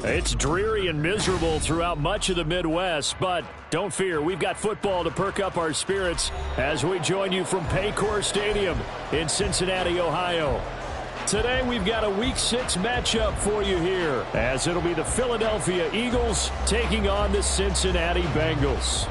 It's dreary and miserable throughout much of the Midwest, but don't fear, we've got football to perk up our spirits as we join you from Paycor Stadium in Cincinnati, Ohio. Today we've got a Week 6 matchup for you here, as it'll be the Philadelphia Eagles taking on the Cincinnati Bengals.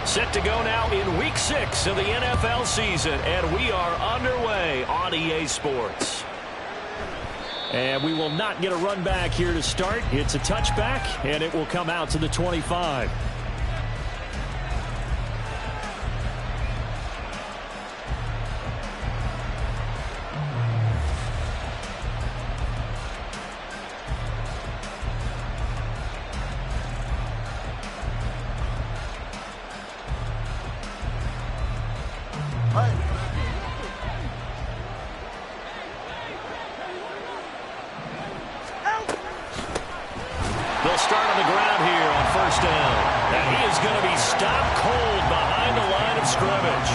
Set to go now in Week 6 of the NFL season, and we are underway on EA Sports. And we will not get a run back here to start. It's a touchback, and it will come out to the 25. They'll start on the ground here on first down. And he is going to be stopped cold behind the line of scrimmage.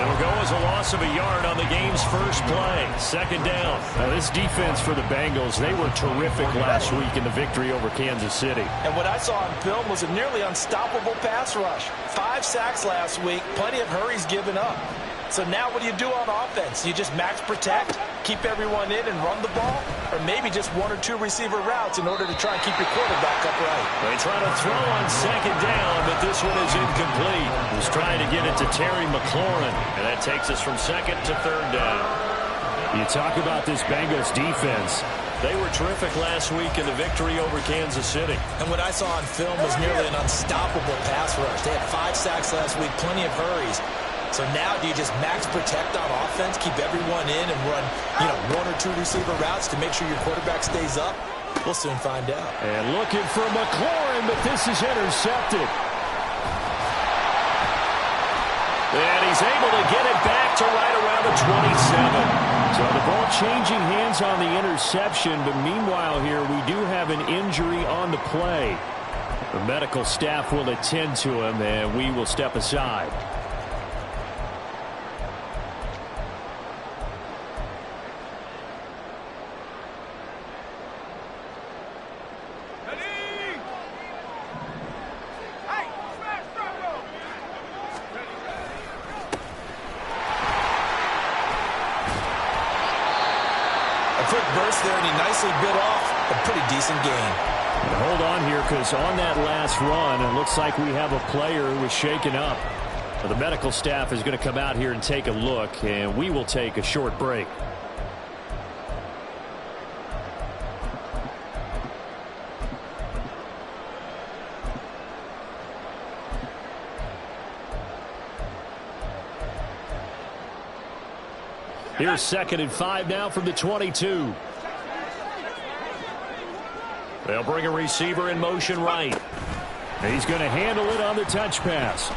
It'll go as a loss of a yard on the game's first play. Second down. Now, this defense for the Bengals, they were terrific last week in the victory over Kansas City. And what I saw on film was a nearly unstoppable pass rush. 5 sacks last week, plenty of hurries given up. So now what do you do on offense? You just max protect, keep everyone in and run the ball? Or maybe just 1 or 2 receiver routes in order to try and keep your quarterback upright? They try to throw on second down, but this one is incomplete. He's trying to get it to Terry McLaurin, and that takes us from second to third down. You talk about this Bengals defense. They were terrific last week in the victory over Kansas City. And what I saw on film was nearly an unstoppable pass rush. They had 5 sacks last week, plenty of hurries. So now do you just max protect on offense, keep everyone in and run, 1 or 2 receiver routes to make sure your quarterback stays up? We'll soon find out. And looking for McLaurin, but this is intercepted. And he's able to get it back to right around the 27. So the ball changing hands on the interception, but meanwhile here we do have an injury on the play. The medical staff will attend to him, and we will step aside. Quick burst there, and he nicely bit off a pretty decent gain. And hold on here, because on that last run, it looks like we have a player who was shaken up. The medical staff is going to come out here and take a look, and we will take a short break. Here's 2nd and 5 now from the 22. They'll bring a receiver in motion right. He's going to handle it on the touch pass.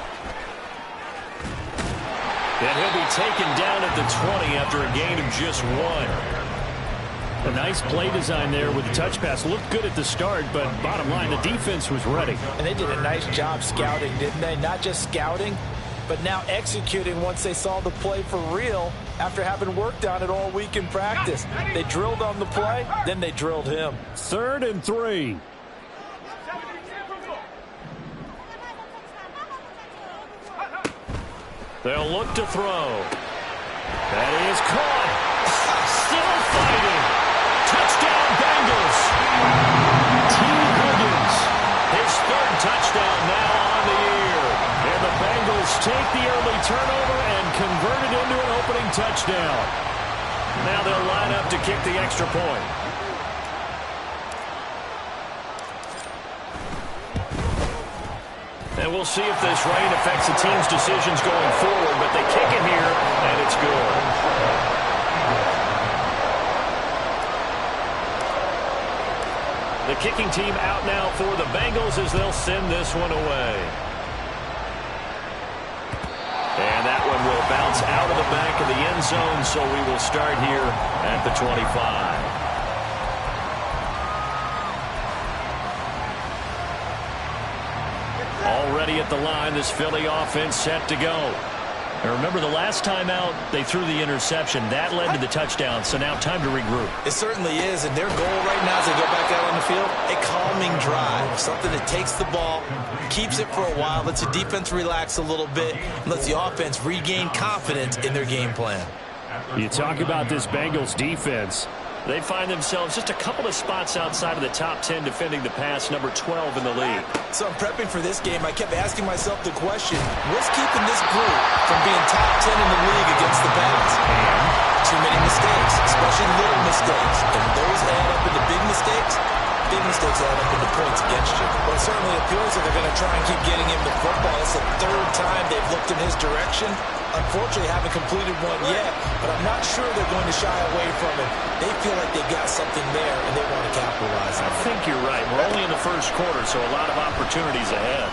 And he'll be taken down at the 20 after a gain of just 1. A nice play design there with the touch pass. Looked good at the start, but bottom line, the defense was ready. And they did a nice job scouting, didn't they? Not just scouting, but now executing once they saw the play for real after having worked on it all week in practice. They drilled on the play, then they drilled him. 3rd and 3. They'll look to throw. That is caught. Still fighting. Touchdown Bengals. T. Higgins. His 3rd touchdown now on the year. And the Bengals take the early turnover and convert it into an opening touchdown. Now they'll line up to kick the extra point. And we'll see if this rain affects the team's decisions going forward, but they kick it here, and it's good. The kicking team out now for the Bengals as they'll send this one away. And that one will bounce out of the back of the end zone, so we will start here at the 25. Already at the line, this Philly offense set to go. And remember, the last time out, they threw the interception. That led to the touchdown, so now time to regroup. It certainly is, and their goal right now as they go back out on the field, a calming drive, something that takes the ball, keeps it for a while, lets the defense relax a little bit, and lets the offense regain confidence in their game plan. You talk about this Bengals defense. They find themselves just a couple of spots outside of the top 10 defending the pass, number 12 in the league. So I'm prepping for this game. I kept asking myself the question, what's keeping this group from being top 10 in the league against the pass? And too many mistakes, especially little mistakes. And those add up into big mistakes add up into points against you. Well, it certainly appears that they're going to try and keep getting him the football. It's the third time they've looked in his direction. Unfortunately, haven't completed one yet, but I'm not sure they're going to shy away from it. They feel like they've got something there, and they want to capitalize on it. I think you're right. We're only in the first quarter, so a lot of opportunities ahead.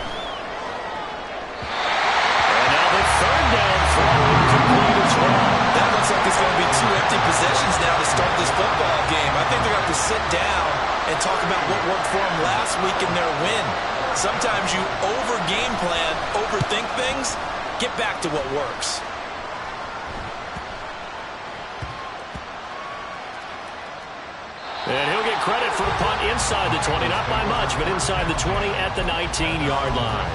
And now the third down throw incomplete as well. That looks like it's going to be two empty possessions now to start this football game. I think they're going to have to sit down and talk about what worked for them last week in their win. Sometimes you over-game plan, overthink things. Get back to what works. And he'll get credit for a punt inside the 20. Not by much, but inside the 20 at the 19-yard line.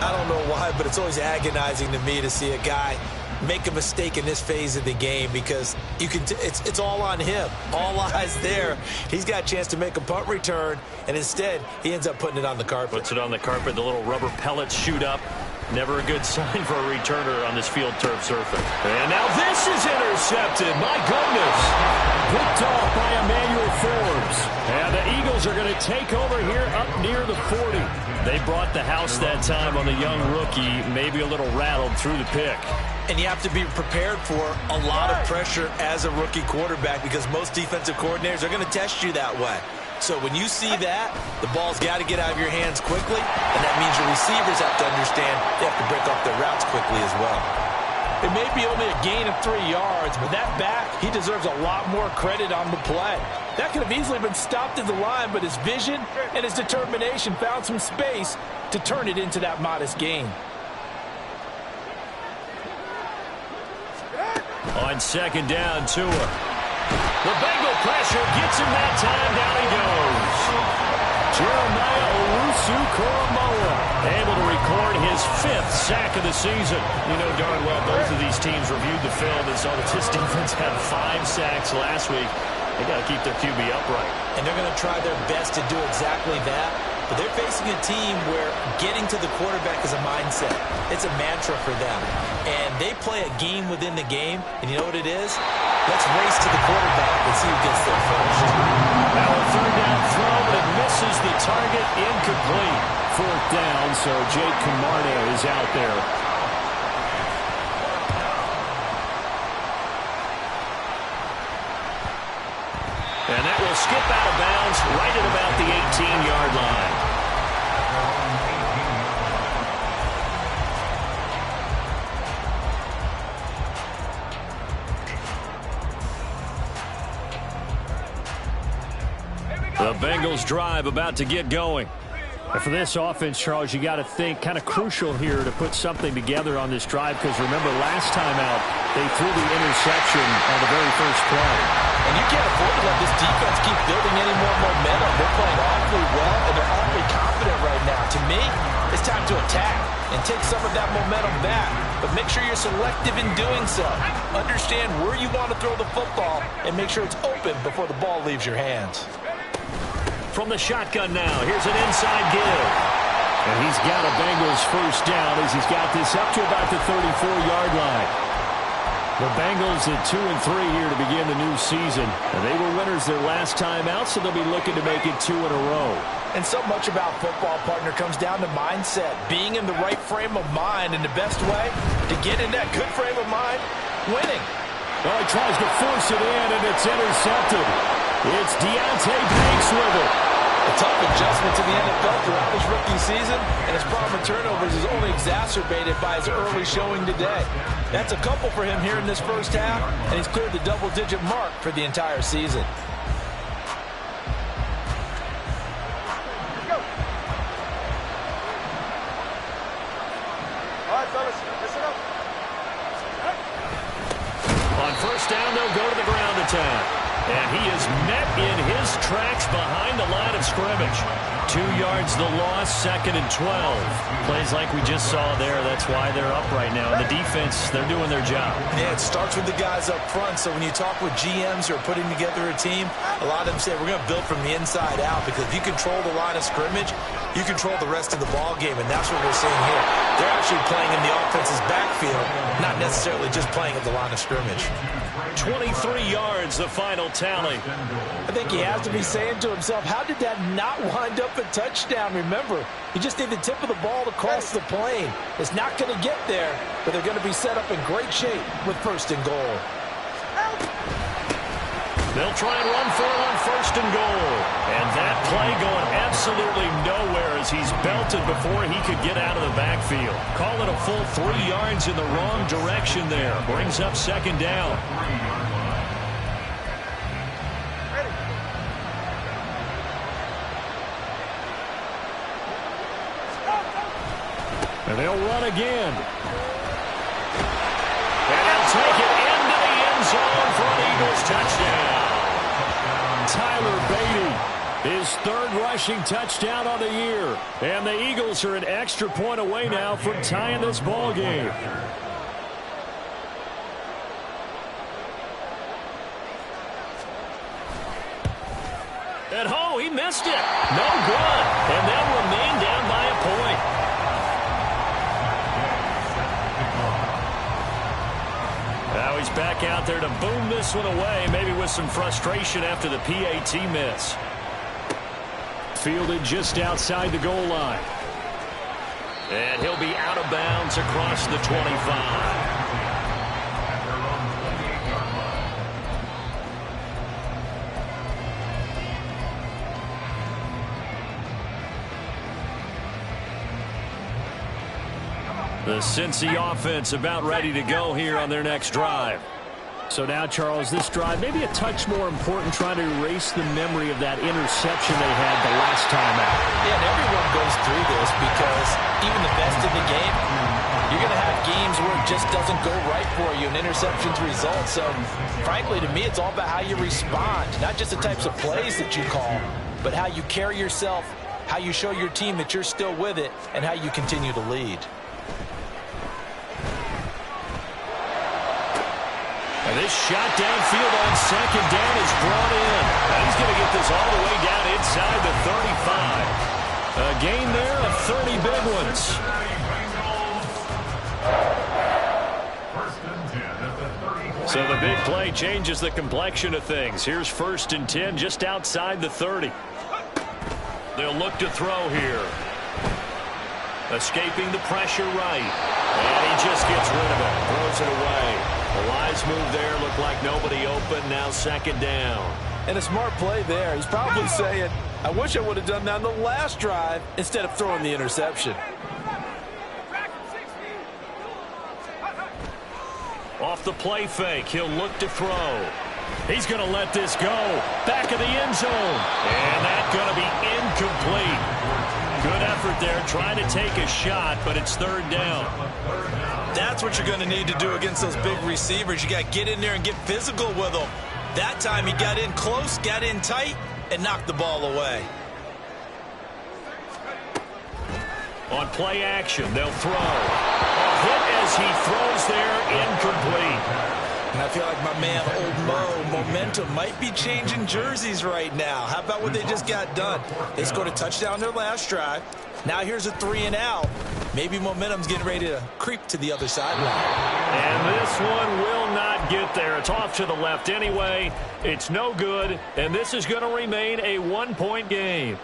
I don't know why, but it's always agonizing to me to see a guy make a mistake in this phase of the game because you can. It's all on him. All eyes there. He's got a chance to make a punt return, and instead he ends up putting it on the carpet. Puts it on the carpet. The little rubber pellets shoot up. Never a good sign for a returner on this field turf surface. And now this is intercepted. My goodness. Picked off by Emmanuel Forbes. And the Eagles are going to take over here up near the 40. They brought the house that time on the young rookie. Maybe a little rattled through the pick. And you have to be prepared for a lot of pressure as a rookie quarterback because most defensive coordinators are going to test you that way. So when you see that, the ball's got to get out of your hands quickly, and that means your receivers have to understand they have to break off their routes quickly as well. It may be only a gain of 3 yards, but that back, he deserves a lot more credit on the play. That could have easily been stopped at the line, but his vision and his determination found some space to turn it into that modest gain. On second down, Tua. The Bengal pressure gets him that time. Down he goes. Jeremiah Owusu-Koramoah able to record his 5th sack of the season. You know darn well both of these teams reviewed the film and saw that this defense had 5 sacks last week. They got to keep their QB upright. And they're going to try their best to do exactly that. But they're facing a team where getting to the quarterback is a mindset. It's a mantra for them. And they play a game within the game. And you know what it is? Let's race to the quarterback and see who gets there first. Now a third down throw, but it misses the target. Incomplete. 4th down, so Jake Camarda is out there. And that will skip out of bounds right at about the 18-yard line. The Bengals drive about to get going. And for this offense, Charles, you got to think kind of crucial here to put something together on this drive because remember last time out they threw the interception on the very first play. And you can't afford to let this defense keep building any more momentum. They're playing awfully well, and they're awfully confident right now. To me, it's time to attack and take some of that momentum back. But make sure you're selective in doing so. Understand where you want to throw the football and make sure it's open before the ball leaves your hands. From the shotgun now, here's an inside give. And he's got a Bengals first down as he's got this up to about the 34-yard line. The Bengals at 2-3 here to begin the new season. And they were winners their last time out, so they'll be looking to make it 2 in a row. And so much about football, partner, comes down to mindset. Being in the right frame of mind, and the best way to get in that good frame of mind, winning. Well, he tries to force it in, and it's intercepted. It's Deontay Banks with it. A tough adjustment to the NFL throughout his rookie season, and his problem with turnovers is only exacerbated by his early showing today. That's a couple for him here in this first half, and he's cleared the double-digit mark for the entire season. On first down, they'll go to the ground attack. And he is met in his tracks behind the line of scrimmage. 2 yards the loss, 2nd and 12. Plays like we just saw there. That's why they're up right now. And the defense, they're doing their job. Yeah, it starts with the guys up front. So when you talk with GMs who are putting together a team, a lot of them say we're going to build from the inside out, because if you control the line of scrimmage, you control the rest of the ball game, and that's what we're seeing here. They're actually playing in the offense's backfield, not necessarily just playing at the line of scrimmage. 23 yards, the final tally. I think he has to be saying to himself, how did that not wind up a touchdown? Remember, you just need the tip of the ball to cross the plane. It's not going to get there, but they're going to be set up in great shape with 1st and goal. They'll try and run for it on 1st and goal. And that play going absolutely nowhere as he's belted before he could get out of the backfield. Call it a full 3 yards in the wrong direction there. Brings up 2nd down. And they'll run again. And they'll take it into the end zone for an Eagles touchdown. Tyler Beatty, his 3rd rushing touchdown on the year. And the Eagles are an extra point away now from tying this ball game. And he missed it. No good. And they'll remain down by a point. Now he's back out there to boom this one away, maybe with some frustration after the PAT miss. Fielded just outside the goal line. And he'll be out of bounds across the 25. The Cincy offense about ready to go here on their next drive. So now, Charles, this drive maybe a touch more important, trying to erase the memory of that interception they had the last time out. Yeah, and everyone goes through this, because even the best in the game, you're going to have games where it just doesn't go right for you and interceptions result. So, frankly, to me, it's all about how you respond, not just the types of plays that you call, but how you carry yourself, how you show your team that you're still with it, and how you continue to lead. And this shot downfield on 2nd down is brought in. And he's going to get this all the way down inside the 35. A gain there of 30 big ones. So the big play changes the complexion of things. Here's 1st and 10 just outside the 30. They'll look to throw here. Escaping the pressure right. And he just gets rid of it. Throws it away. A wise move there. Looked like nobody open. Now 2nd down. And a smart play there. He's probably saying, I wish I would have done that on the last drive instead of throwing the interception. Off the play fake. He'll look to throw. He's going to let this go. Back of the end zone. And that's going to be incomplete. Good effort there, trying to take a shot, but it's 3rd down. That's what you're going to need to do against those big receivers. You got to get in there and get physical with them. That time he got in close, got in tight, and knocked the ball away. On play action, they'll throw. A hit as he throws there, incomplete. And I feel like my man, Old Mo, momentum might be changing jerseys right now. How about what they just got done? They scored a touchdown their last drive. Now here's a 3 and out. Maybe momentum's getting ready to creep to the other sideline. And this one will not get there. It's off to the left anyway. It's no good, and this is going to remain a 1-point game.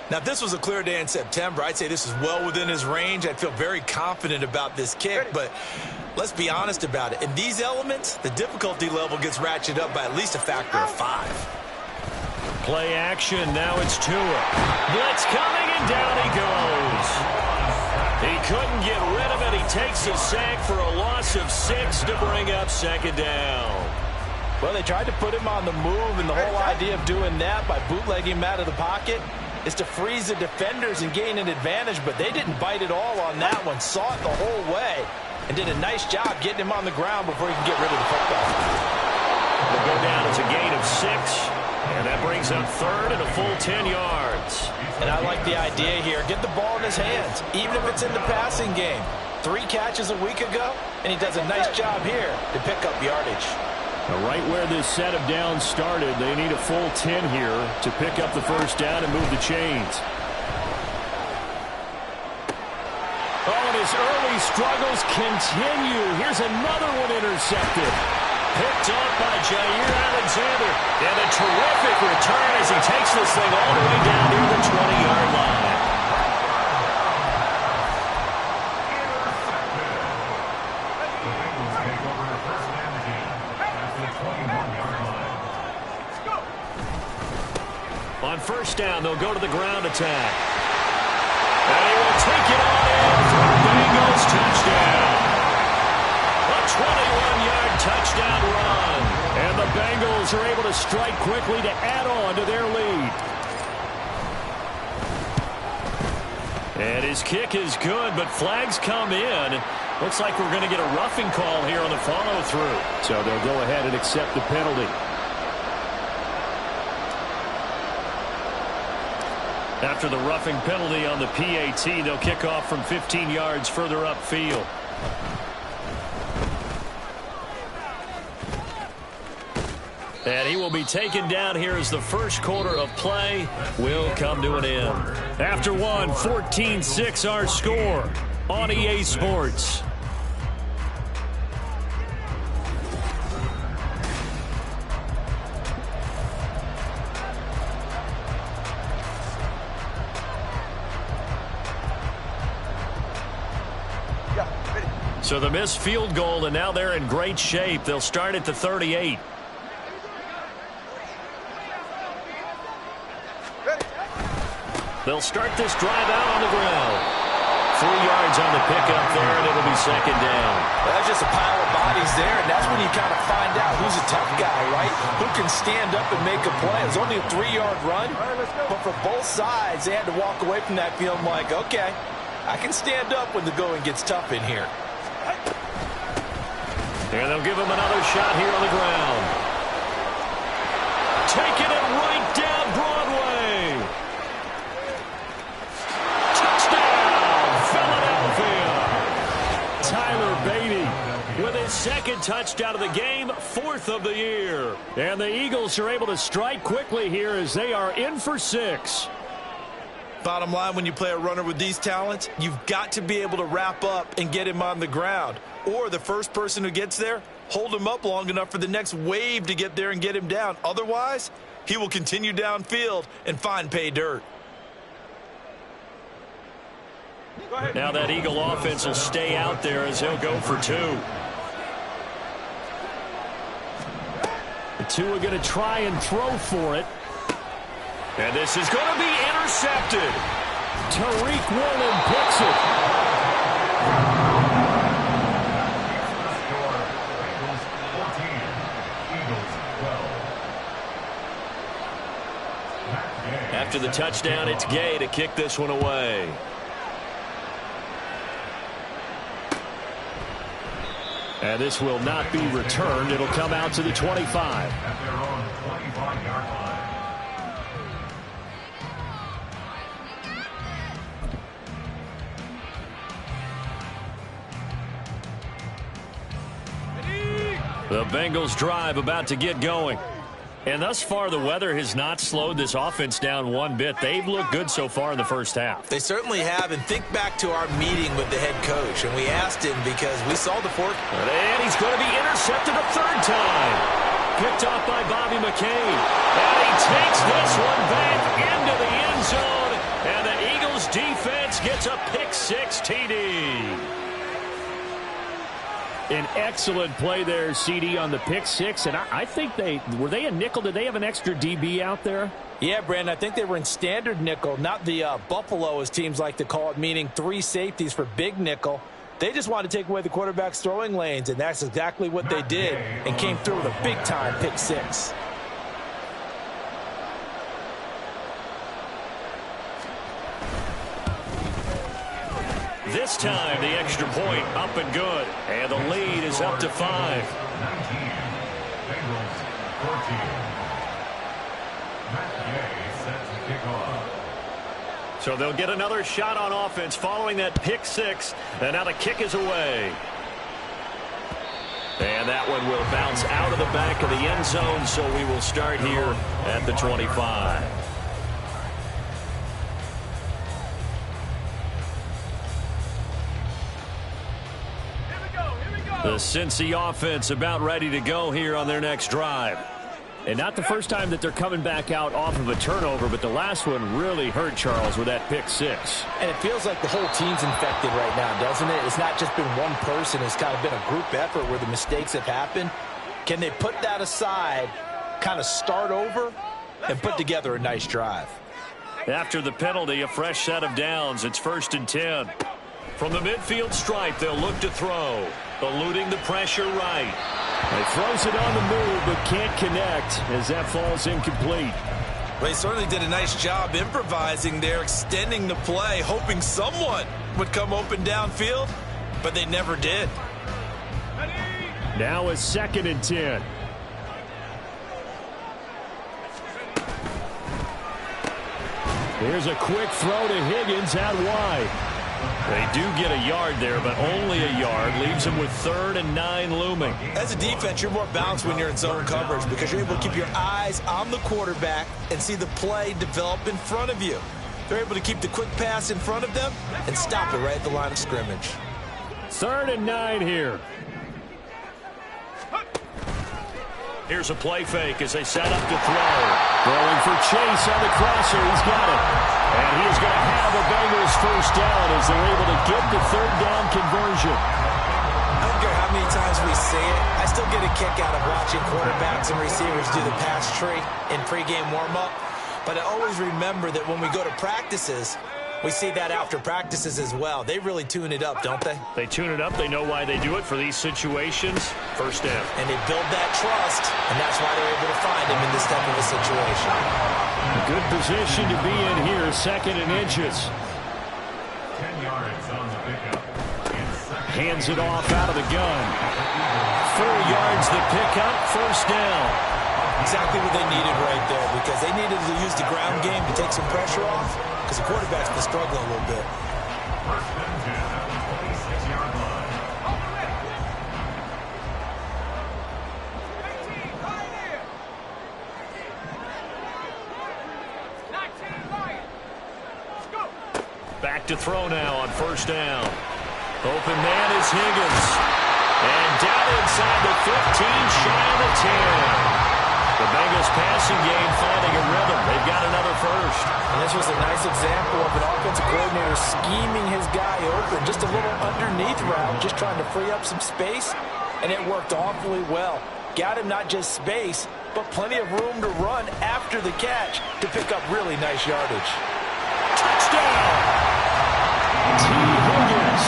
Now, if this was a clear day in September, I'd say this is well within his range. I'd feel very confident about this kick, but let's be honest about it. In these elements, the difficulty level gets ratcheted up by at least a factor of 5. Play action. Now it's Tua. Blitz coming, and down he goes. He couldn't get rid of it. He takes a sack for a loss of 6 to bring up second down. Well, they tried to put him on the move, and the whole idea of doing that by bootlegging him out of the pocket is to freeze the defenders and gain an advantage, but they didn't bite at all on that one. Saw it the whole way and did a nice job getting him on the ground before he can get rid of the football. Will go down as a gain of 6, and that brings up third and a full 10 yards. And I like the idea here. Get the ball in his hands, even if it's in the passing game. 3 catches a week ago, and he does a nice job here to pick up yardage. Right where this set of downs started, they need a full 10 here to pick up the first down and move the chains. Oh, and his early struggles continue. Here's another one intercepted. Picked up by Jair Alexander. And a terrific return as he takes this thing all the way down near the 20-yard line. On first down, they'll go to the ground attack. And he will take it on in for a Bengals touchdown. A 21-yard touchdown run. And the Bengals are able to strike quickly to add on to their lead. And his kick is good, but flags come in. Looks like we're going to get a roughing call here on the follow-through. So they'll go ahead and accept the penalty. After the roughing penalty on the PAT, they'll kick off from 15 yards further upfield. And he will be taken down here as the first quarter of play will come to an end. After one, 14-6 our score on EA Sports. So the missed field goal, and now they're in great shape. They'll start at the 38. They'll start this drive out on the ground. 3 yards on the pickup there, and it'll be second down. Well, that's just a pile of bodies there, and that's when you kind of find out who's a tough guy, right? Who can stand up and make a play. It was only a 3-yard run, but for both sides, they had to walk away from that feeling like, okay, I can stand up when the going gets tough in here. And they'll give him another shot here on the ground. Taking it right down Broadway. Touchdown, Philadelphia. Tyler Beatty with his second touchdown of the game, 4th of the year. And the Eagles are able to strike quickly here as they are in for 6. Bottom line, when you play a runner with these talents, you've got to be able to wrap up and get him on the ground. Or the first person who gets there, hold him up long enough for the next wave to get there and get him down. Otherwise, he will continue downfield and find pay dirt. Now that Eagle offense will stay out there as he'll go for 2. The 2 are going to try and throw for it. And this is going to be intercepted. Tariq Woolen picks it. After the touchdown, it's Gay to kick this one away. And this will not be returned. It'll come out to the 25. At their own 25-yard line. The Bengals drive about to get going. And thus far, the weather has not slowed this offense down one bit. They've looked good so far in the first half. They certainly have. And think back to our meeting with the head coach. And we asked him because we saw the fork. And he's going to be intercepted a 3rd time. Picked off by Bobby McCain. And he takes this one back into the end zone. And the Eagles defense gets a pick 6 TD. An excellent play there, CD, on the pick six. And I think were they a nickel? Did they have an extra DB out there? Yeah, Brandon, I think they were in standard nickel, not the Buffalo, as teams like to call it, meaning 3 safeties for big nickel. They just wanted to take away the quarterback's throwing lanes, and that's exactly what they did and came through with a big-time pick six. This time, the extra point up and good. And the lead is up to 5. So they'll get another shot on offense following that pick six. And now the kick is away. And that one will bounce out of the back of the end zone. So we will start here at the 25. The Cincy offense about ready to go here on their next drive. And not the first time that they're coming back out off of a turnover, but the last one really hurt Charles with that pick six. And it feels like the whole team's infected right now, doesn't it? It's not just been one person. It's kind of been a group effort where the mistakes have happened. Can they put that aside, kind of start over, and put together a nice drive? After the penalty, a fresh set of downs. It's 1st and 10. From the midfield stripe, they'll look to throw. Eluding the pressure right. He throws it on the move, but can't connect as that falls incomplete. Well, he certainly did a nice job improvising there, extending the play, hoping someone would come open downfield, but they never did. Now it's 2nd and 10. Here's a quick throw to Higgins out wide. They do get a yard there, but only a yard. Leaves them with 3rd and 9 looming. As a defense, you're more balanced when you're in zone coverage because you're able to keep your eyes on the quarterback and see the play develop in front of you. They're able to keep the quick pass in front of them and stop it right at the line of scrimmage. 3rd and 9 here. Here's a play fake as they set up to throw. Throwing for Chase on the crosser. He's got it. And he's going to have a Bengals first down as they're able to get the 3rd down conversion. I don't care how many times we say it. I still get a kick out of watching quarterbacks and receivers do the pass tree in pregame warm-up. But I always remember that when we go to practices, we see that after practices as well. They really tune it up, don't they? They tune it up. They know why they do it for these situations. First down. And they build that trust, and that's why they're able to find him in this type of a situation. A good position to be in here, 2nd and inches. 10 yards on the pickup. Hands it off out of the gun. 4 yards the pickup, first down. Exactly what they needed right there because they needed to use the ground game to take some pressure off because the quarterback's been struggling a little bit. 1st and 10 at the 26-yard line. Back to throw now on 1st down. Open man is Higgins. And down inside the 15, shy of the 10. The Bengals passing game finding a rhythm. They've got another first. And this was a nice example of an offensive coordinator scheming his guy open. Just a little underneath route, just trying to free up some space. And it worked awfully well. Got him not just space, but plenty of room to run after the catch to pick up really nice yardage. Touchdown! T. Higgins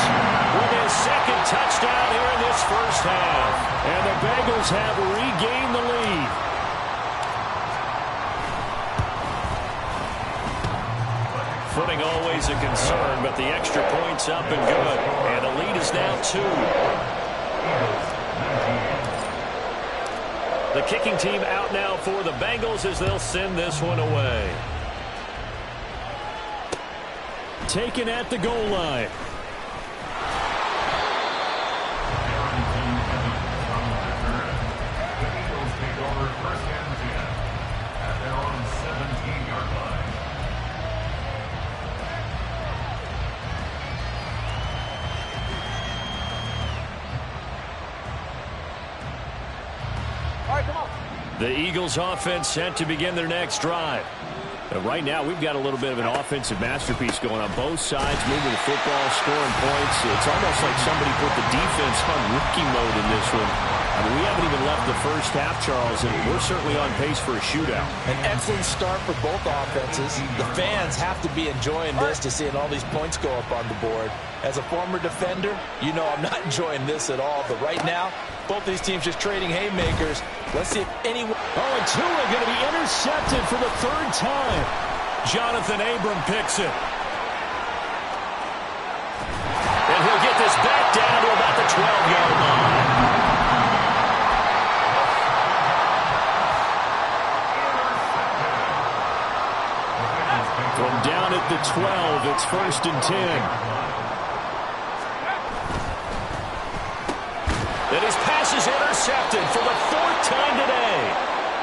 with his 2nd touchdown here in this first half. And the Bengals have regained the lead. Footing always a concern, but the extra point's up and good. And the lead is now 2. The kicking team out now for the Bengals as they'll send this one away. Taken at the goal line. The Eagles take over 1st and 10 at their own 17-yard line. The Eagles offense set to begin their next drive. Right now, we've got a little bit of an offensive masterpiece going on both sides, moving the football, scoring points. It's almost like somebody put the defense on rookie mode in this one. I mean, we haven't even left the first half, Charles, and we're certainly on pace for a shootout. An excellent start for both offenses. The fans have to be enjoying this to seeing all these points go up on the board. As a former defender, you know I'm not enjoying this at all. But right now, both these teams just trading haymakers. Let's see if anyone... Oh, and Tua going to be intercepted for the third time. Jonathan Abram picks it. And he'll get this back down to about the 12-yard line. From down at the 12, it's 1st and 10. And his pass is intercepted for the 4th time today.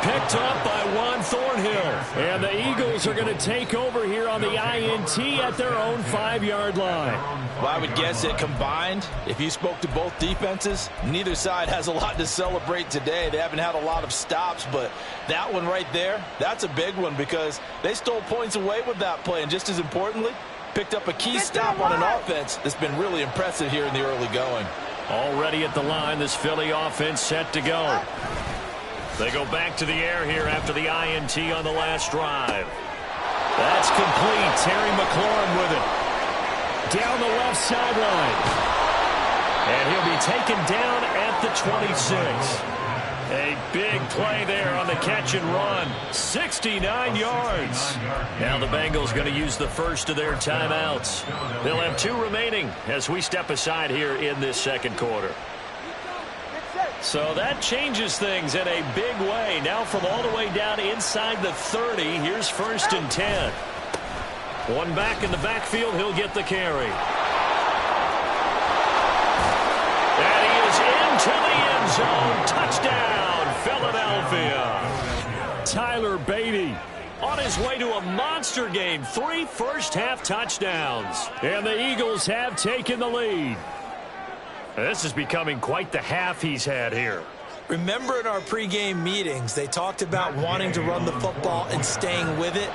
Picked up by Juan Thornhill. And the Eagles are going to take over here on the INT at their own 5-yard line. Well, I would guess that combined, if you spoke to both defenses, neither side has a lot to celebrate today. They haven't had a lot of stops, but that one right there, that's a big one because they stole points away with that play. And just as importantly, picked up a key stop on an offense that's been really impressive here in the early going. Already at the line, this Philly offense set to go. They go back to the air here after the INT on the last drive. That's complete. Terry McLaurin with it. Down the left sideline. And he'll be taken down at the 26. A big play there on the catch and run. 69 yards. Now the Bengals going to use the first of their timeouts. They'll have 2 remaining as we step aside here in this second quarter. So that changes things in a big way. Now from all the way down inside the 30, here's 1st and 10. One back in the backfield, he'll get the carry. And he is into the end zone. Touchdown, Philadelphia. Tyler Beatty on his way to a monster game. 3 first-half touchdowns. And the Eagles have taken the lead. This is becoming quite the half he's had here. Remember in our pregame meetings, they talked about wanting to run the football and staying with it.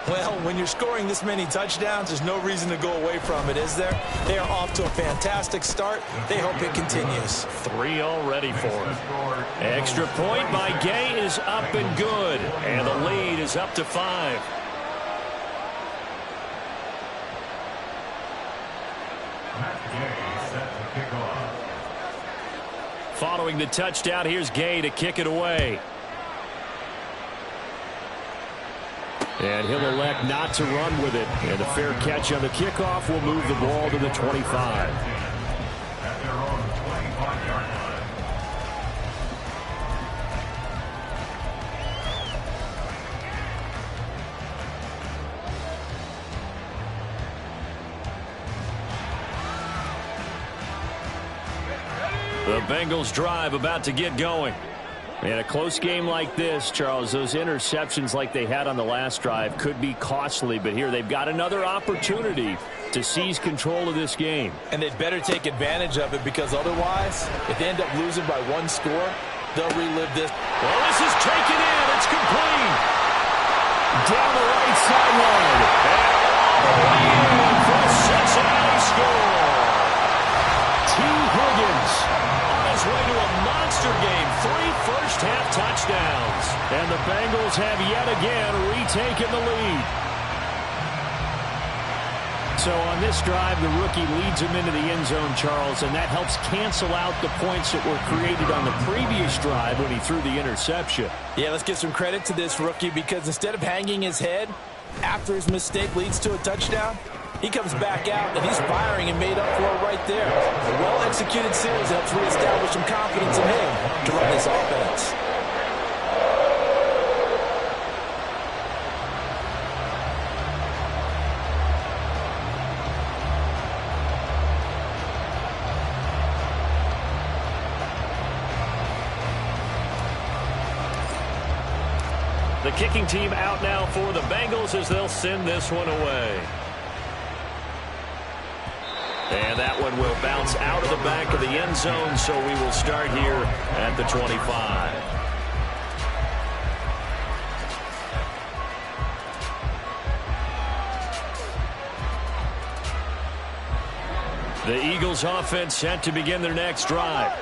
Well, when you're scoring this many touchdowns, there's no reason to go away from it, is there? They are off to a fantastic start. They hope it continues. 3 already for him. Extra point by Gay is up and good. And the lead is up to 5. Following the touchdown, here's Gay to kick it away. And he'll elect not to run with it. And a fair catch on the kickoff will move the ball to the 25. At their own 25-yard line. The Bengals drive about to get going. And a close game like this, Charles, those interceptions like they had on the last drive could be costly. But here they've got another opportunity to seize control of this game. And they'd better take advantage of it because otherwise, if they end up losing by 1 score, they'll relive this. Well, this is taken in. It's complete. Down the right sideline. And all the way in for a Cincinnati score. T. Higgins on his way to a monster game. 3 first-half touchdowns. And the Bengals have yet again retaken the lead. So on this drive, the rookie leads him into the end zone, Charles, and that helps cancel out the points that were created on the previous drive when he threw the interception. Yeah, let's give some credit to this rookie because instead of hanging his head after his mistake leads to a touchdown, he comes back out and he's firing and made up for it right there. A well-executed series helps reestablish some confidence in him to run this offense. The kicking team out now for the Bengals as they'll send this one away. And that one will bounce out of the back of the end zone, so we will start here at the 25. The Eagles offense set to begin their next drive.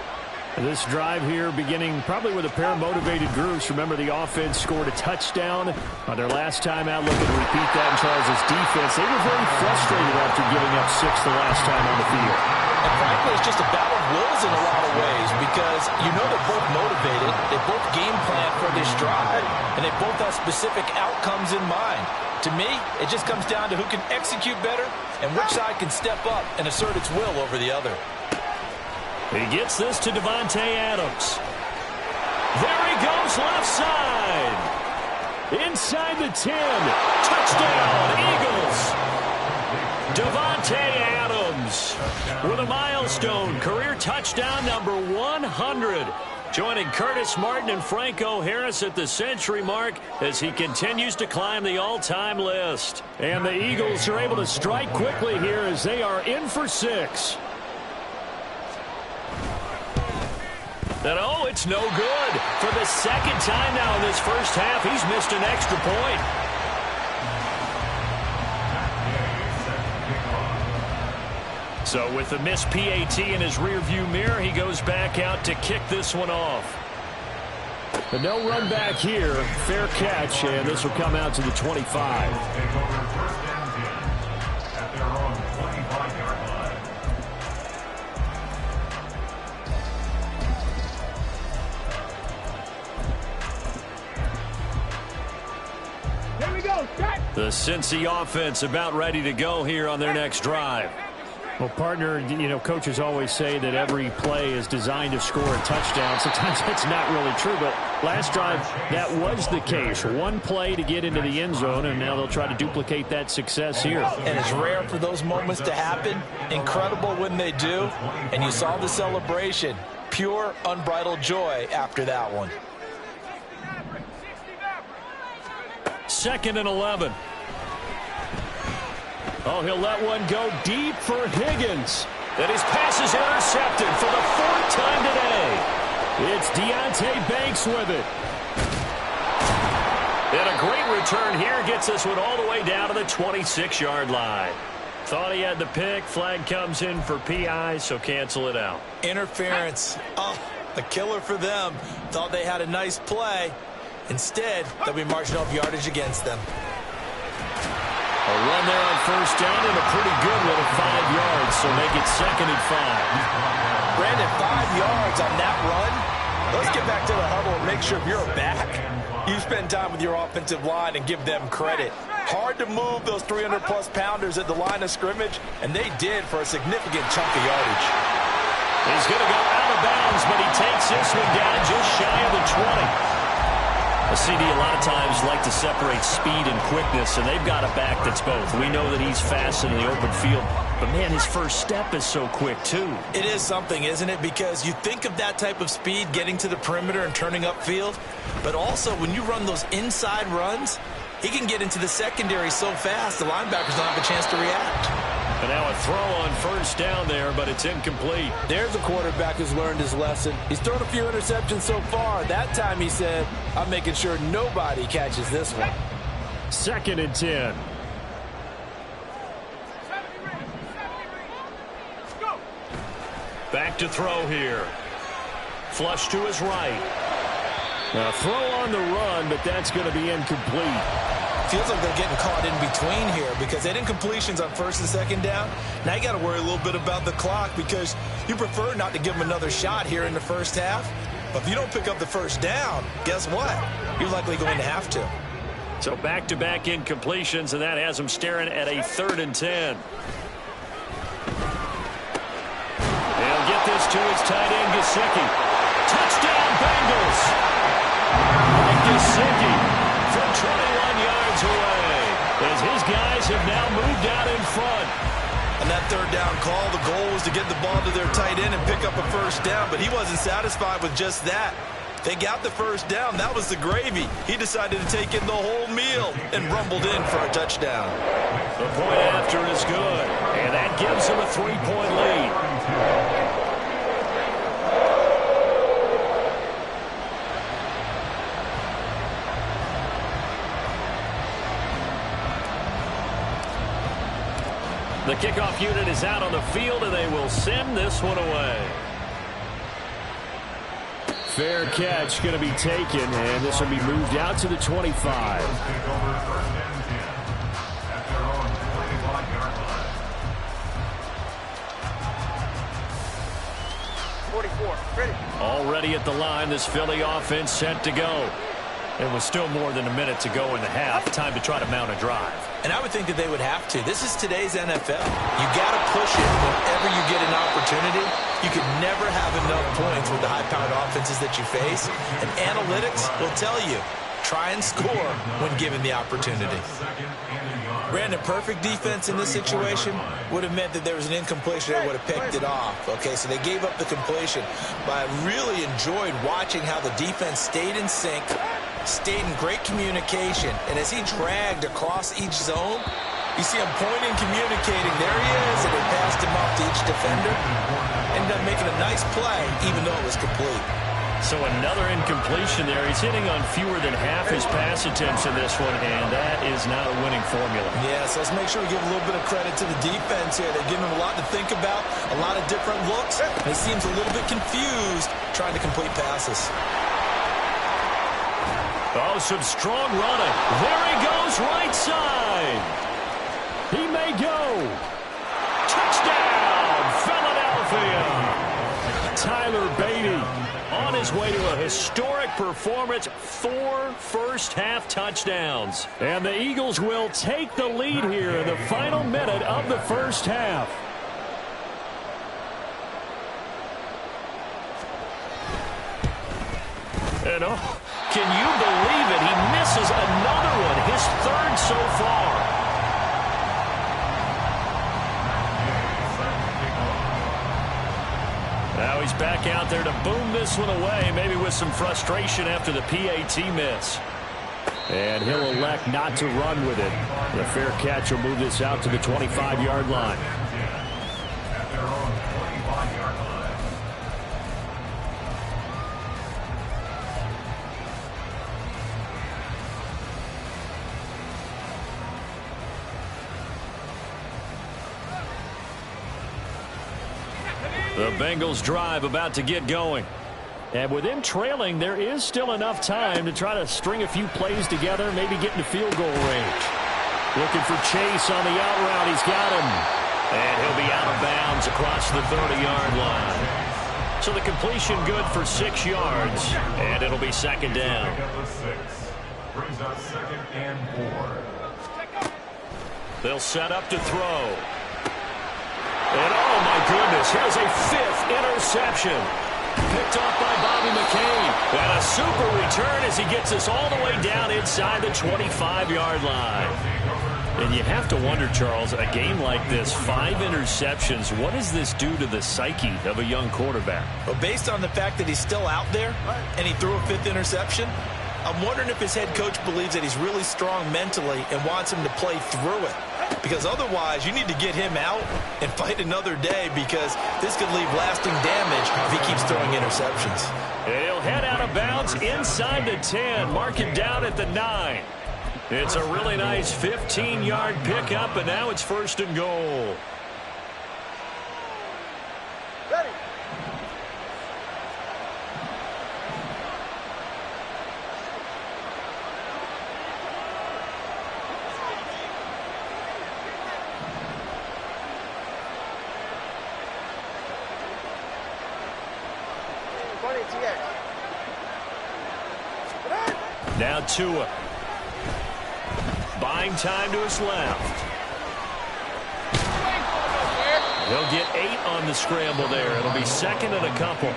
This drive here beginning probably with a pair of motivated groups. Remember, the offense scored a touchdown on their last time out. Looking to repeat that in Charles' defense. They were very frustrated after giving up 6 the last time on the field. And frankly, it's just a battle of wills in a lot of ways because you know they're both motivated. They both game plan for this drive, and they both have specific outcomes in mind. To me, it just comes down to who can execute better and which side can step up and assert its will over the other. He gets this to Davante Adams. There he goes left side. Inside the 10. Touchdown, Eagles. Davante Adams with a milestone career touchdown number 100. Joining Curtis Martin and Franco Harris at the century mark as he continues to climb the all-time list. And the Eagles are able to strike quickly here as they are in for 6. And oh, it's no good. For the second time now in this first half, he's missed an extra point. So with the missed PAT in his rearview mirror, he goes back out to kick this one off. But no run back here. Fair catch, and this will come out to the 25. The Cincy offense about ready to go here on their next drive. Well, partner, you know, coaches always say that every play is designed to score a touchdown. Sometimes that's not really true, but last drive, that was the case. One play to get into the end zone, and now they'll try to duplicate that success here. And it's rare for those moments to happen. Incredible when they do. And you saw the celebration. Pure, unbridled joy after that one. 2nd and 11. Oh, he'll let one go deep for Higgins. And his pass is intercepted for the 4th time today. It's Deonte Banks with it. And a great return here gets this one all the way down to the 26-yard line. Thought he had the pick. Flag comes in for PI, so cancel it out. Interference. Oh, a killer for them. Thought they had a nice play. Instead, they'll be marching off yardage against them. A run there on 1st down and a pretty good one of 5 yards, so make it 2nd and 5. Brandon, 5 yards on that run. Let's get back to the huddle and make sure if you're a back, you spend time with your offensive line and give them credit. Hard to move those 300-plus pounders at the line of scrimmage, and they did for a significant chunk of yardage. He's going to go out of bounds, but he takes this one down just shy of the 20. A CD a lot of times like to separate speed and quickness, and they've got a back that's both. We know that he's fast in the open field, but, man, his first step is so quick, too. It is something, isn't it? Because you think of that type of speed getting to the perimeter and turning upfield, but also when you run those inside runs, he can get into the secondary so fast the linebackers don't have a chance to react. And now a throw on 1st down there, but it's incomplete. There's a quarterback who's learned his lesson. He's thrown a few interceptions so far. That time he said, I'm making sure nobody catches this one. 2nd and 10. Back to throw here. Flush to his right. A throw on the run, but that's going to be incomplete. Feels like they're getting caught in between here because they didn't completions on 1st and 2nd down. Now you got to worry a little bit about the clock because you prefer not to give them another shot here in the first half. But if you don't pick up the 1st down, guess what? You're likely going to have to. So back-to-back incompletions, and that has them staring at a 3rd and 10. They'll get this to his tight end, Gesicki. Touchdown, Bengals! And Gesicki from 21 yards away as his guys have now moved out in front. On that 3rd down call, the goal was to get the ball to their tight end and pick up a 1st down, but he wasn't satisfied with just that. They got the 1st down. That was the gravy. He decided to take in the whole meal and rumbled in for a touchdown. The point after is good, and that gives him a 3-point lead. The kickoff unit is out on the field, and they will send this one away. Fair catch going to be taken, and this will be moved out to the 25. 44, ready. Already at the line, this Philly offense set to go. It was still more than a minute to go in the half. Time to try to mount a drive. And I would think that they would have to. This is today's NFL. You got to push it whenever you get an opportunity. You could never have enough points with the high-powered offenses that you face. And analytics will tell you, try and score when given the opportunity. Brandon, perfect defense in this situation would have meant that there was an incompletion. They would have picked it off. Okay, so they gave up the completion. But I really enjoyed watching how the defense stayed in sync, stayed in great communication. And as he dragged across each zone, you see him pointing, communicating. There he is, and he passed him off to each defender. Ended up making a nice play, even though it was complete. So another incompletion there. He's hitting on fewer than half his pass attempts in this one, and that is not a winning formula. Yeah, so let's make sure we give a little bit of credit to the defense here. They're giving him a lot to think about, a lot of different looks, and he seems a little bit confused trying to complete passes. Oh, some strong running. There he goes, right side. He may go. Touchdown, Philadelphia. Tyler Beatty on his way to a historic performance, 4 first-half touchdowns. And the Eagles will take the lead here in the final minute of the first half. And oh, can you believe it? He misses another one, his third so far. Now he's back out there to boom this one away, maybe with some frustration after the PAT miss. And he'll elect not to run with it. The fair catch will move this out to the 25-yard line. The Bengals drive about to get going. And with them trailing, there is still enough time to try to string a few plays together, maybe get into field goal range. Looking for Chase on the out route. He's got him. And he'll be out of bounds across the 30-yard line. So the completion good for 6 yards, and it'll be second down. Brings up 2nd and 4. They'll set up to throw. And oh my goodness, here's a 5th interception. Picked off by Bobby McCain. And a super return as he gets us all the way down inside the 25-yard line. And you have to wonder, Charles, a game like this, 5 interceptions, what does this do to the psyche of a young quarterback? Well, based on the fact that he's still out there and he threw a 5th interception, I'm wondering if his head coach believes that he's really strong mentally and wants him to play through it. Because otherwise, you need to get him out and fight another day, because this could leave lasting damage if he keeps throwing interceptions. And he'll head out of bounds inside the 10. Mark him down at the 9. It's a really nice 15-yard pickup, and now it's 1st and goal. Ready. Now Tua. Buying time to his left. He'll get 8 on the scramble there. It'll be 2nd and a couple.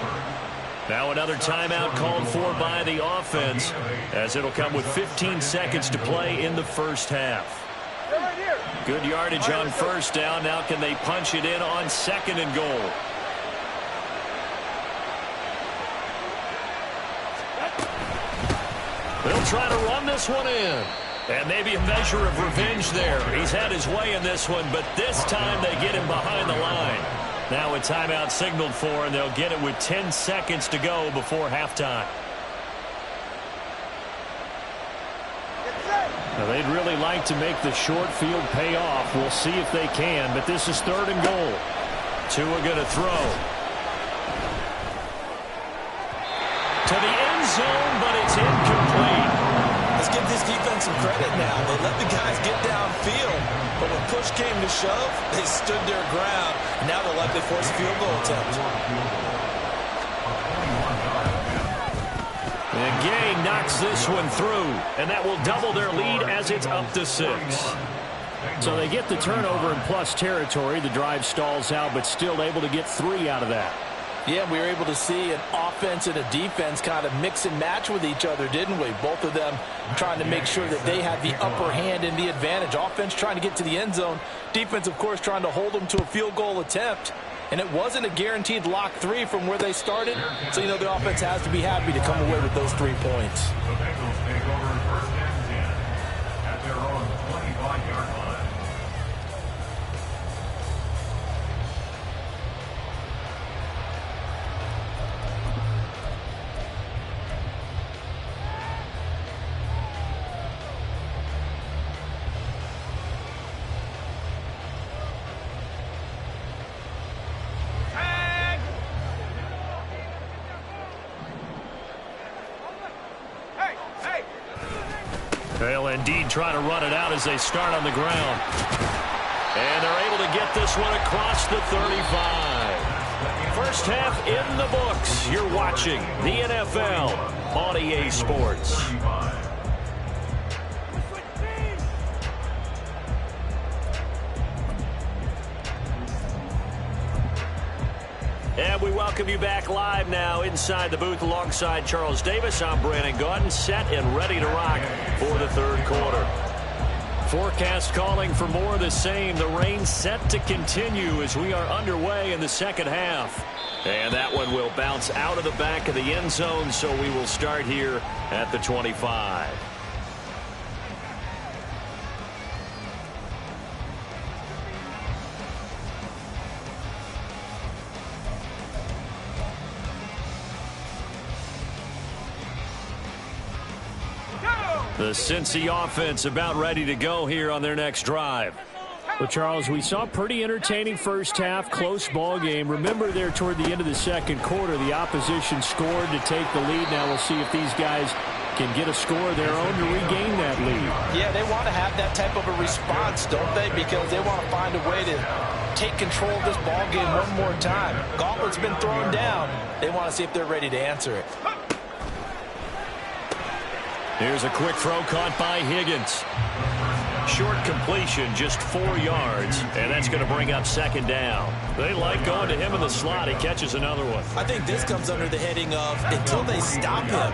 Now another timeout called for by the offense, as it'll come with 15 seconds to play in the first half. Good yardage on 1st down. Now can they punch it in on 2nd and goal? They'll try to run this one in. And maybe a measure of revenge there. He's had his way in this one, but this time they get him behind the line. Now a timeout signaled for, and they'll get it with 10 seconds to go before halftime. Now, they'd really like to make the short field pay off. We'll see if they can, but this is 3rd and goal. Tua going to throw. To the end zone, but it's incomplete. Let's give this defense some credit now. They let the guys get downfield, but when push came to shove, they stood their ground. Now they'll likely force a field goal attempt. And Gay knocks this one through, and that will double their lead as it's up to 6. So they get the turnover in plus territory. The drive stalls out, but still able to get 3 out of that. Yeah, we were able to see an offense and a defense kind of mix and match with each other, didn't we? Both of them trying to make sure that they had the upper hand and the advantage. Offense trying to get to the end zone. Defense, of course, trying to hold them to a field goal attempt. And it wasn't a guaranteed lock 3 from where they started. So, you know, the offense has to be happy to come away with those 3 points. The Bengals take over 1st and 10 at their own 25-yard line. They'll indeed try to run it out as they start on the ground. And they're able to get this one across the 35. First half in the books. You're watching the NFL on EA Sports. And we welcome you back live now inside the booth alongside Charles Davis. I'm Brandon Gaudin, set and ready to rock for the 3rd quarter. Forecast calling for more of the same. The rain set to continue as we are underway in the 2nd half. And that one will bounce out of the back of the end zone, so we will start here at the 25. The Cincy offense about ready to go here on their next drive. Well, Charles, we saw pretty entertaining first half, close ball game. Remember there toward the end of the 2nd quarter, the opposition scored to take the lead. Now we'll see if these guys can get a score of their own to regain that lead. Yeah, they want to have that type of a response, don't they? Because they want to find a way to take control of this ball game one more time. Gauntlet's been thrown down. They want to see if they're ready to answer it. Here's a quick throw caught by Higgins. Short completion, just 4 yards, and that's going to bring up 2nd down. They like going to him in the slot. He catches another one. I think this comes under the heading of until they stop him,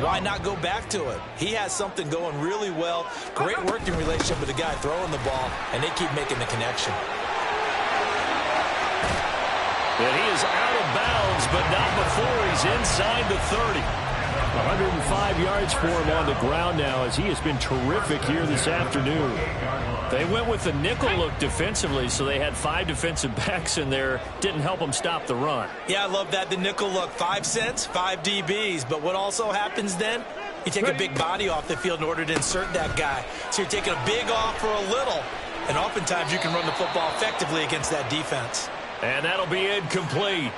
why not go back to it? He has something going really well. Great working relationship with the guy throwing the ball, and they keep making the connection. And he is out of bounds, but not before he's inside the 30. 105 yards for him on the ground now as he has been terrific here this afternoon. They went with the nickel look defensively, so they had 5 defensive backs in there. Didn't help them stop the run. Yeah, I love that, the nickel look. 5 cents, 5 DBs. But what also happens then? You take a big body off the field in order to insert that guy. So you're taking a big off for a little. And oftentimes you can run the football effectively against that defense. And that'll be incomplete.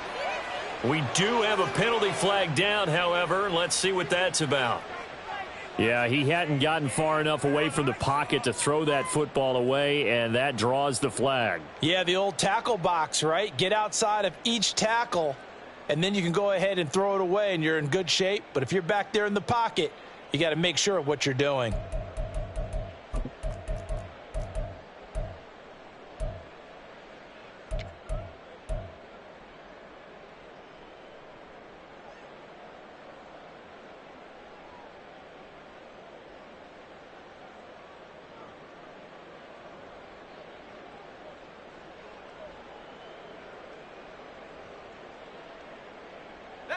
We do have a penalty flag down, however. Let's see what that's about. Yeah, he hadn't gotten far enough away from the pocket to throw that football away, and that draws the flag. Yeah, the old tackle box, right? Get outside of each tackle, and then you can go ahead and throw it away, and you're in good shape. But if you're back there in the pocket, you got to make sure of what you're doing.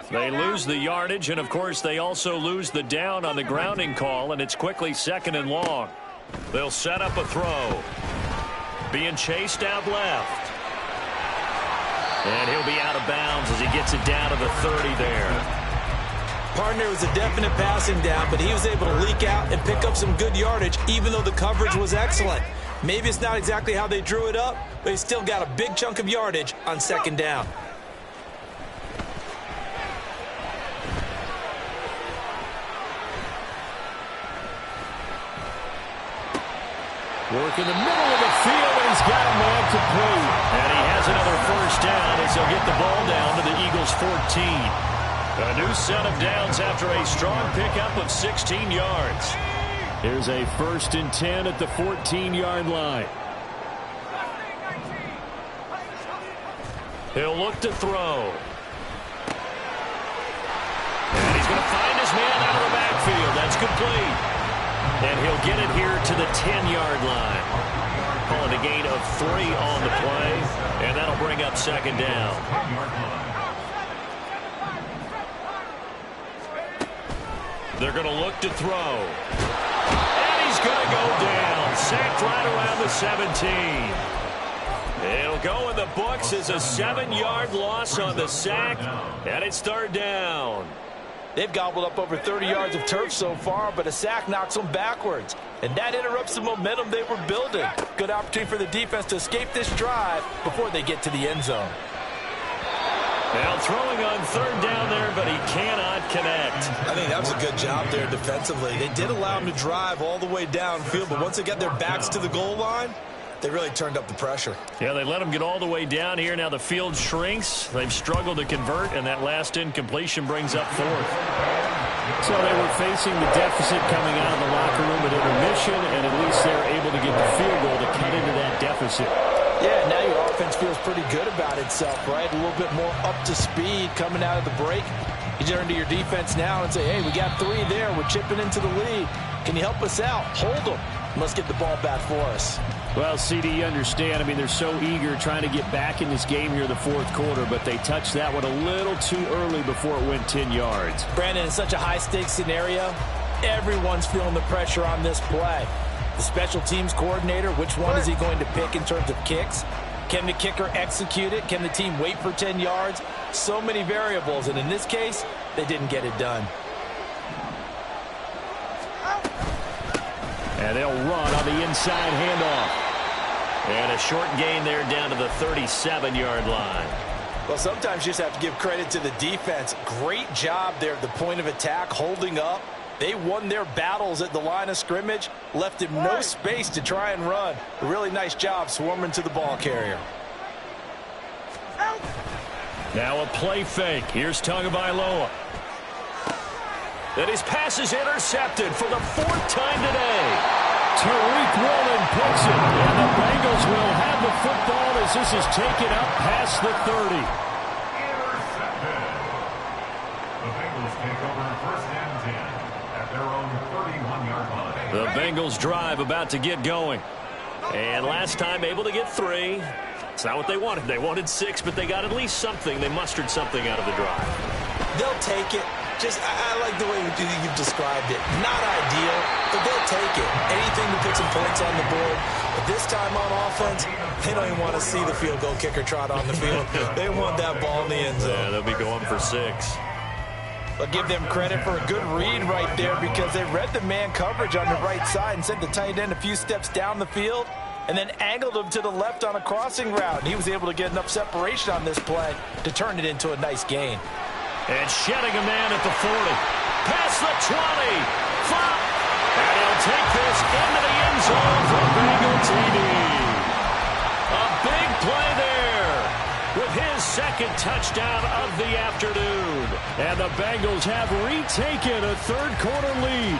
They lose the yardage, and of course they also lose the down on the grounding call, and it's quickly 2nd and long. They'll set up a throw. Being chased out left. And he'll be out of bounds as he gets it down to the 30 there. Partner, was a definite passing down, but he was able to leak out and pick up some good yardage, even though the coverage was excellent. Maybe it's not exactly how they drew it up, but he still got a big chunk of yardage on second down. Work in the middle of the field, and he's got a man complete. And he has another first down as he'll get the ball down to the Eagles' 14. A new set of downs after a strong pickup of 16 yards. Here's a 1st and 10 at the 14-yard line. He'll look to throw. And he's going to find his man out of the backfield. That's complete. And he'll get it here to the 10-yard line. Calling a gain of 3 on the play. And that'll bring up second down. They're going to look to throw. And he's going to go down. Sacked right around the 17. It'll go in the books as a 7-yard loss on the sack. And it's 3rd down. They've gobbled up over 30 yards of turf so far, but a sack knocks them backwards. And that interrupts the momentum they were building. Good opportunity for the defense to escape this drive before they get to the end zone. Now throwing on 3rd down there, but he cannot connect. I think that was a good job there defensively. They did allow him to drive all the way downfield, but once they got their backs to the goal line, they really turned up the pressure. Yeah, they let him get all the way down here. Now the field shrinks. They've struggled to convert, and that last incompletion brings up 4th. So they were facing the deficit coming out of the locker room at intermission, and at least they're able to get the field goal to cut into that deficit. Yeah, now your offense feels pretty good about itself, right? A little bit more up to speed coming out of the break. You turn to your defense now and say, hey, we got 3 there. We're chipping into the lead. Can you help us out? Hold them. Let's get the ball back for us. Well, CD, you understand. I mean, they're so eager trying to get back in this game here in the 4th quarter, but they touched that one a little too early before it went 10 yards. Brandon, in such a high-stakes scenario, everyone's feeling the pressure on this play. The special teams coordinator, which one is he going to pick in terms of kicks? Can the kicker execute it? Can the team wait for 10 yards? So many variables, and in this case, they didn't get it done. And they'll run on the inside handoff. And a short gain there down to the 37-yard line. Well, sometimes you just have to give credit to the defense. Great job there at the point of attack, holding up. They won their battles at the line of scrimmage, left him no space to try and run. A really nice job swarming to the ball carrier. Now a play fake. Here's Tagovailoa. And his pass is intercepted for the 4th time today. Tariq Woolen picks it, and the Bengals will have the football as this is taken up past the 30. Intercepted. The Bengals take over 1st and 10 at their own 31-yard line. The Bengals drive about to get going. And last time able to get 3. It's not what they wanted. They wanted 6, but they got at least something. They mustered something out of the drive. They'll take it. I like the way you've described it. Not ideal, but they'll take it. Anything to put some points on the board. But this time on offense, they don't even want to see the field goal kicker trot on the field. They want that ball in the end zone. Yeah, they'll be going for 6. I'll give them credit for a good read right there because they read the man coverage on the right side and sent the tight end a few steps down the field and then angled him to the left on a crossing route. And he was able to get enough separation on this play to turn it into a nice gain. And shedding a man at the 40. Past the 20. Flop. And he'll take this into the end zone for Bengal TD. A big play there with his 2nd touchdown of the afternoon. And the Bengals have retaken a 3rd quarter lead.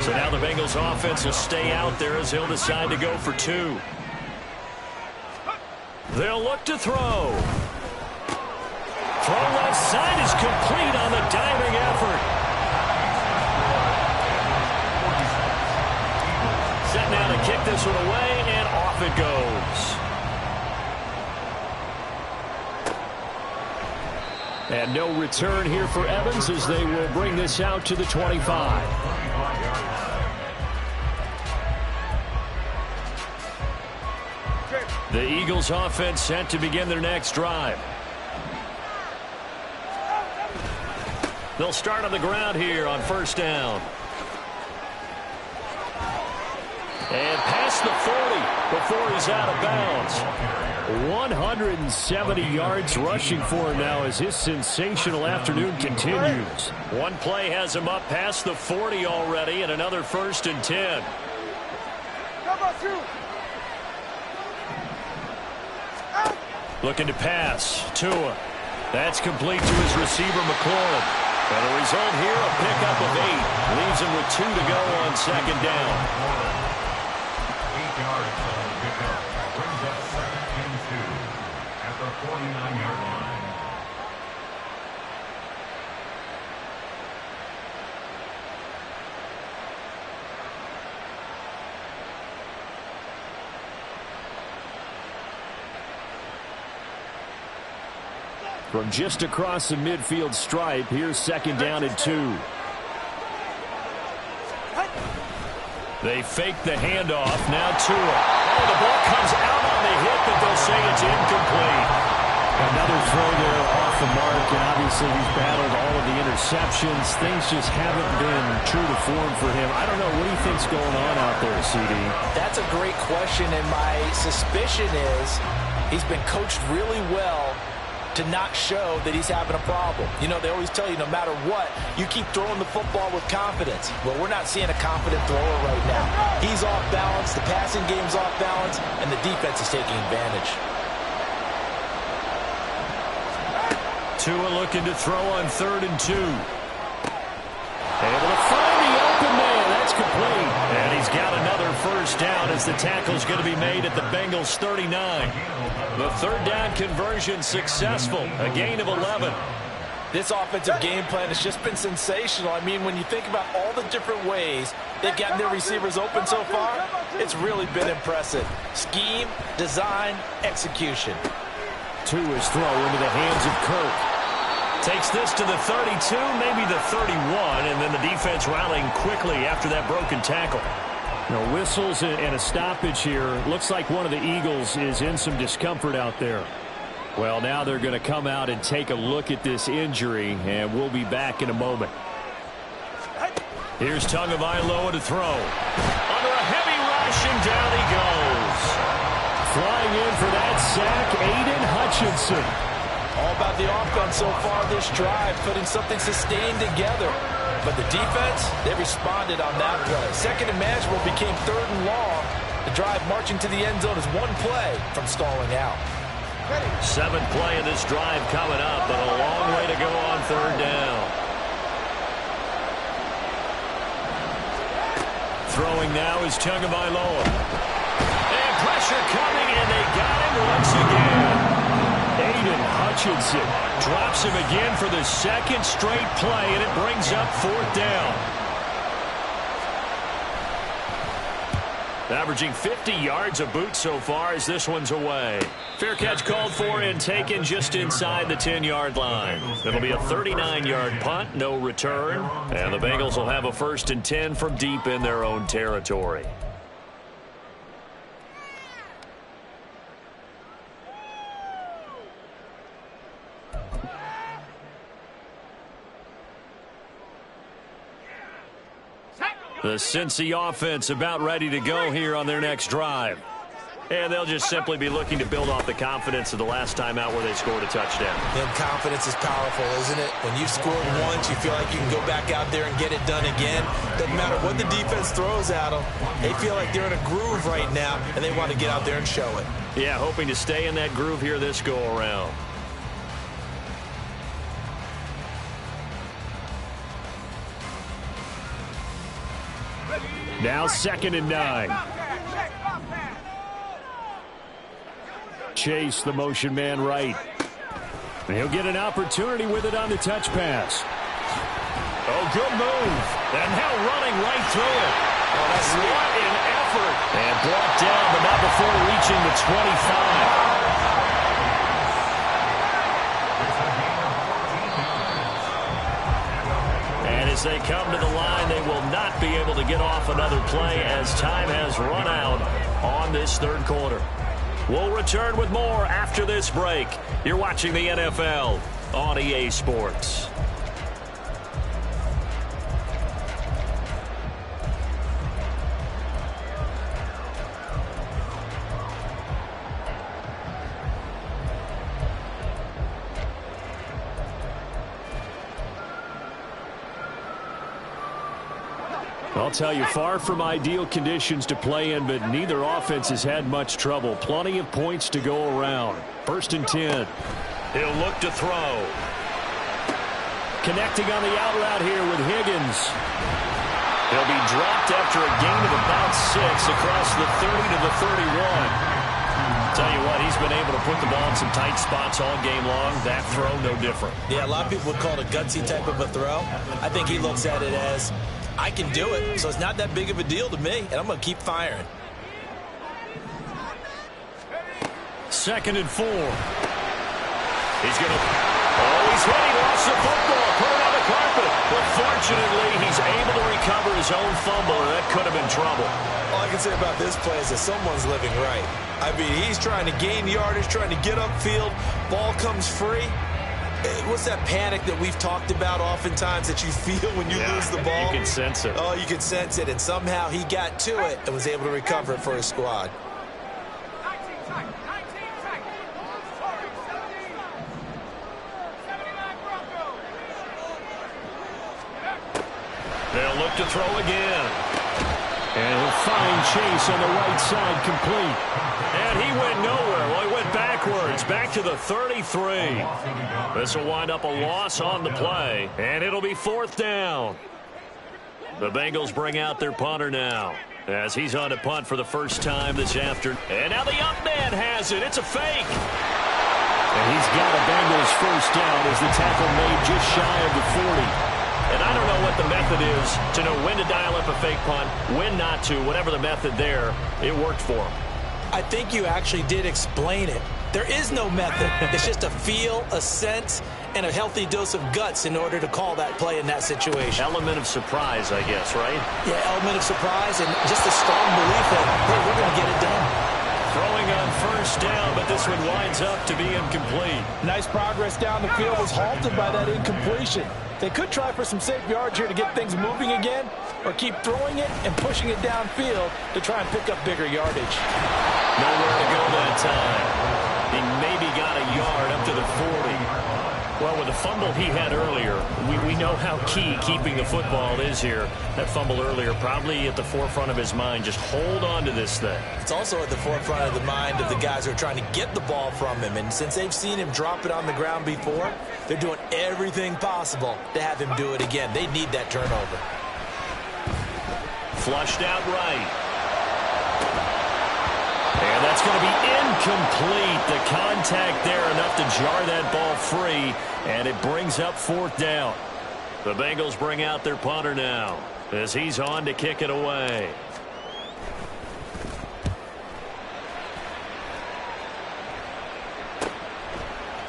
So now the Bengals offense will stay out there as he'll decide to go for 2. They'll look to throw. Throw left side is complete on the diving effort. Set now to kick this one away, and off it goes. And no return here for Evans as they will bring this out to the 25. The Eagles offense set to begin their next drive. They'll start on the ground here on first down. And past the 40 before he's out of bounds. 170 yards rushing for him now as his sensational afternoon continues. One play has him up past the 40 already, and another 1st and 10. Looking to pass. Tua. That's complete to his receiver, McLaurin. And the result here, a pickup of 8. Leaves him with 2 to go on 2nd down. 8 yards on the pickup. Brings up 2nd and 2 at the 49-yard line. From just across the midfield stripe, here's 2nd down and 2. They fake the handoff. Now Tua. Oh, the ball comes out on the hit, but they'll say it's incomplete. Another throw there off the mark, and obviously he's battled all of the interceptions. Things just haven't been true to form for him. I don't know. What do you think's going on out there, CD? That's a great question, and my suspicion is he's been coached really well to not show that he's having a problem. You know, they always tell you no matter what, you keep throwing the football with confidence. Well, we're not seeing a confident thrower right now. He's off balance, the passing game's off balance, and the defense is taking advantage. Tua looking to throw on 3rd and 2. Able to find the open man. That's complete. And he's got another 1st down as the tackle's going to be made at the Bengals 39. The 3rd down conversion successful. A gain of 11. This offensive game plan has just been sensational. I mean, when you think about all the different ways they've gotten their receivers open so far, it's really been impressive. Scheme, design, execution. Tua's throw into the hands of Kirk. Takes this to the 32, maybe the 31, and then the defense rallying quickly after that broken tackle. No whistles and a stoppage here. Looks like one of the Eagles is in some discomfort out there. Well, now they're going to come out and take a look at this injury, and we'll be back in a moment. Here's Tagovailoa to throw. Under a heavy rush, and down he goes. Flying in for that sack, Aiden Hutchinson. All about the offense so far this drive, putting something sustained together. But the defense, they responded on that play. 2nd and manageable became 3rd and long. The drive marching to the end zone is one play from stalling out. 7th play of this drive coming up, but a long way to go on 3rd down. Throwing now is Tagovailoa. And pressure coming, and they got him once again. Aiden Hutchinson drops him again for the 2nd straight play, and it brings up 4th down. Averaging 50 yards a boot so far as this one's away. Fair catch called for and taken just inside the 10-yard line. It'll be a 39-yard punt, no return, and the Bengals will have a 1st and 10 from deep in their own territory. The Cincy offense about ready to go here on their next drive. And they'll just simply be looking to build off the confidence of the last time out where they scored a touchdown. And confidence is powerful, isn't it? When you've scored once, you feel like you can go back out there and get it done again. Doesn't matter what the defense throws at them. They feel like they're in a groove right now, and they want to get out there and show it. Yeah, hoping to stay in that groove here this go-around. Now 2nd and 9. Chase, the motion man right. And he'll get an opportunity with it on the touch pass. Oh, good move. And now running right through it. Oh, that's what an effort. And brought down, but not before reaching the 25. As they come to the line, they will not be able to get off another play as time has run out on this 3rd quarter. We'll return with more after this break. You're watching the NFL on EA Sports. I'll tell you, far from ideal conditions to play in, but neither offense has had much trouble. Plenty of points to go around. 1st and 10. He'll look to throw. Connecting on the out route here with Higgins. He'll be dropped after a gain of about 6 across the 30 to the 31. Tell you what, he's been able to put the ball in some tight spots all game long. That throw, no different. Yeah, a lot of people would call it a gutsy type of a throw. I think he looks at it as, I can do it, so it's not that big of a deal to me, and I'm going to keep firing. 2nd and 4. He's going to... Oh, he's ready. Lost the football. Put it on the carpet. But fortunately, he's able to recover his own fumble, and that could have been trouble. All I can say about this play is that someone's living right. I mean, he's trying to gain yardage, trying to get upfield. Ball comes free. What's that panic that we've talked about oftentimes that you feel when you lose the ball? You can sense it. Oh, you can sense it, and somehow he got to it and was able to recover it for his squad. They'll look to throw again. And he'll find Chase on the right side, complete. And he went nowhere. Well, he went backwards, back to the 33. This will wind up a loss on the play, and it'll be 4th down. The Bengals bring out their punter now, as he's on to punt for the first time this afternoon. And now the up man has it. It's a fake. And he's got a Bengals first down as the tackle made just shy of the 40. And I don't know what the method is to know when to dial up a fake punt, when not to, whatever the method there, it worked for him. I think you actually did explain it. There is no method. It's just a feel, a sense, and a healthy dose of guts in order to call that play in that situation. Element of surprise, I guess, right? Yeah, element of surprise and just a strong belief that, hey, we're going to get it done. Throwing on first down, but this one winds up to be incomplete. Nice progress down the field was halted by that incompletion. They could try for some safe yards here to get things moving again, or keep throwing it and pushing it downfield to try and pick up bigger yardage. Nowhere to go that time. He maybe got a yard up to the 40. Well, with the fumble he had earlier, we know how key keeping the football is here. That fumble earlier probably at the forefront of his mind. Just hold on to this thing. It's also at the forefront of the mind of the guys who are trying to get the ball from him. And since they've seen him drop it on the ground before, they're doing everything possible to have him do it again. They need that turnover. Flushed out right. And that's going to be incomplete. The contact there enough to jar that ball free, and it brings up 4th down. The Bengals bring out their punter now as he's on to kick it away.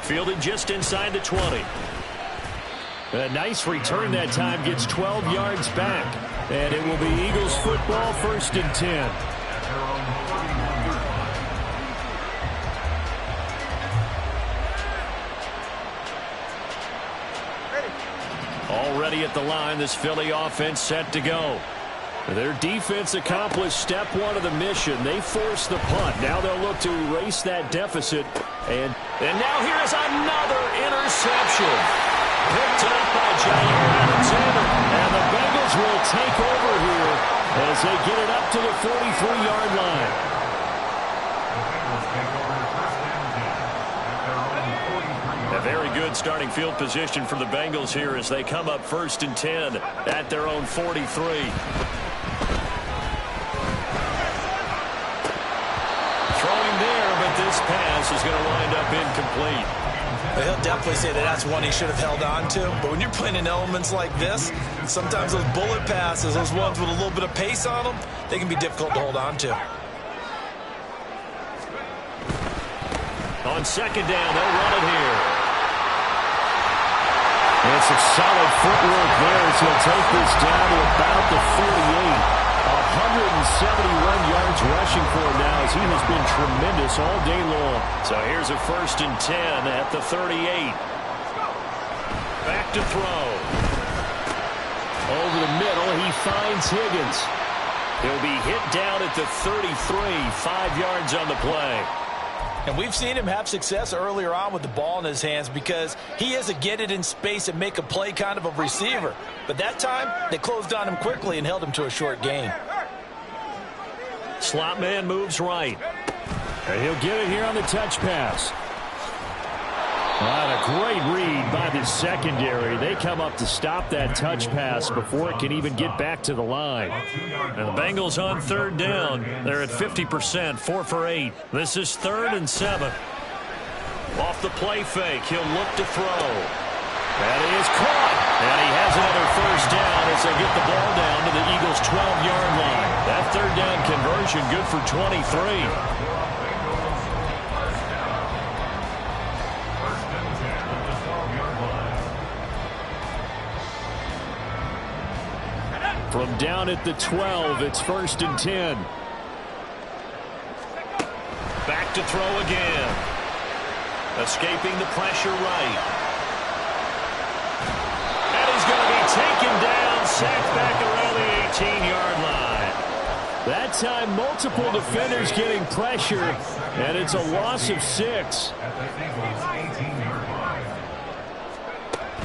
Fielded just inside the 20. A nice return that time, gets 12 yards back. And it will be Eagles football, 1st and 10. Already at the line, this Philly offense set to go. Their defense accomplished step 1 of the mission. They forced the punt. Now they'll look to erase that deficit. And now here's another interception. Picked up by Jair Alexander. And the Bengals will take over here as they get it up to the 43-yard line. A very good starting field position for the Bengals here as they come up 1st and 10 at their own 43. Throwing there, but this pass is going to wind up incomplete. Well, he'll definitely say that that's one he should have held on to. But when you're playing in elements like this, sometimes those bullet passes, those ones with a little bit of pace on them, they can be difficult to hold on to. On 2nd down, they'll run it here. And some solid footwork there as he'll take this down to about the 48. 171 yards rushing for him now as he has been tremendous all day long. So here's a 1st and 10 at the 38. Back to throw. Over the middle, he finds Higgins. He'll be hit down at the 33, 5 yards on the play. And we've seen him have success earlier on with the ball in his hands because he is a get it in space and make a play kind of a receiver. But that time, they closed on him quickly and held him to a short gain. Slot man moves right. And he'll get it here on the touch pass. A great read by the secondary. They come up to stop that touch pass before it can even get back to the line. And the Bengals on third down. They're at 50%, 4 for 8. This is 3rd and 7. Off the play fake, he'll look to throw. That is caught. And he has another first down as they get the ball down to the Eagles' 12-yard line. That third down conversion good for 23. From down at the 12, it's 1st and 10. Back to throw again. Escaping the pressure right. And he's going to be taken down, sacked back around the 18-yard line. That time, multiple defenders getting pressure, and it's a loss of 6.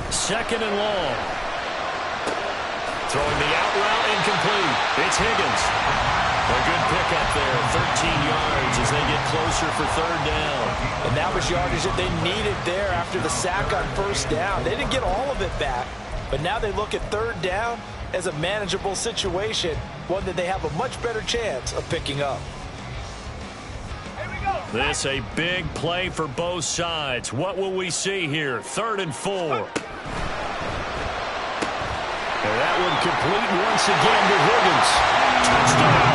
2nd and long. Throwing the out route incomplete. It's Higgins. A good pickup there, 13 yards as they get closer for 3rd down. And that was yardage that they needed there after the sack on 1st down. They didn't get all of it back, but now they look at 3rd down as a manageable situation, one that they have a much better chance of picking up. This a big play for both sides. What will we see here? 3rd and 4. And that one complete once again to Higgins. Touchdown.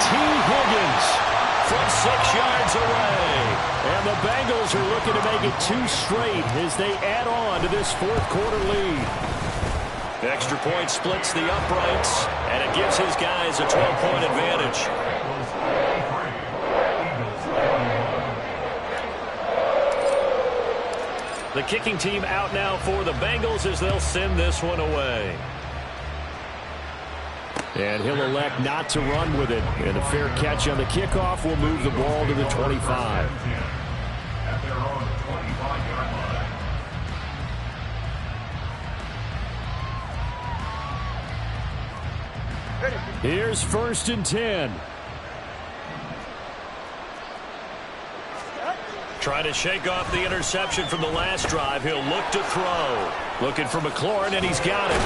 T. Higgins from 6 yards away. And the Bengals are looking to make it 2 straight as they add on to this 4th quarter lead. Extra point splits the uprights, and it gives his guys a 12-point advantage. The kicking team out now for the Bengals as they'll send this one away. And he'll elect not to run with it. And a fair catch on the kickoff will move the ball to the 25. At their own 25-yard line. Here's 1st and 10. Trying to shake off the interception from the last drive. He'll look to throw. Looking for McLaurin, and he's got it.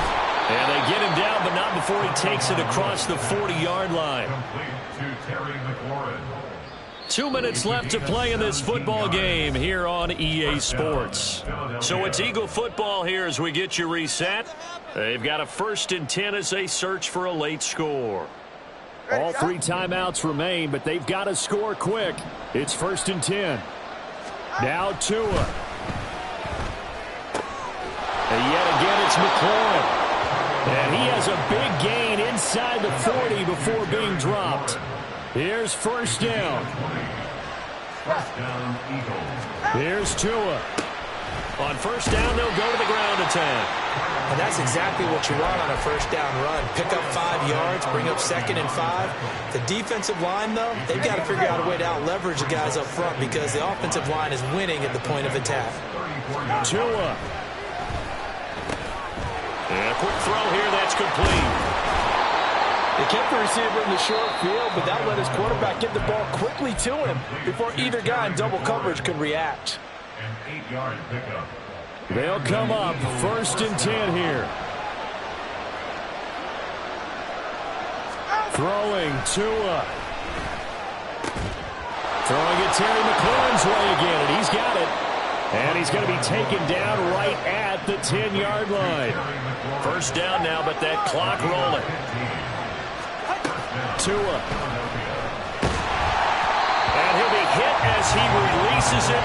And they get him down, but not before he takes it across the 40-yard line. Complete to Terry McLaurin. 2 minutes left to play in this football game here on EA Sports. So it's Eagle football here as we get you reset. They've got a 1st and 10 as they search for a late score. All 3 timeouts remain, but they've got to score quick. It's 1st and 10. Now Tua. And yet again, it's McLaurin. And he has a big gain inside the 40 before being dropped. Here's 1st down. 1st down, Eagles. Here's Tua. On 1st down, they'll go to the ground attack. And that's exactly what you want on a 1st down run. Pick up 5 yards, bring up 2nd and 5. The defensive line, though, they've got to figure out a way to out-leverage the guys up front because the offensive line is winning at the point of attack. Tua. And a quick throw here, that's complete. They kept the receiver in the short field, but that let his quarterback get the ball quickly to him before either guy in double coverage could react. An 8-yard pickup. They'll come up 1st and 10 here. Throwing Tua. Throwing it Terry McLaurin's way again, and he's got it. And he's going to be taken down right at the 10-yard line. 1st down now, but that clock rolling. Tua. And he'll be hit as he releases it.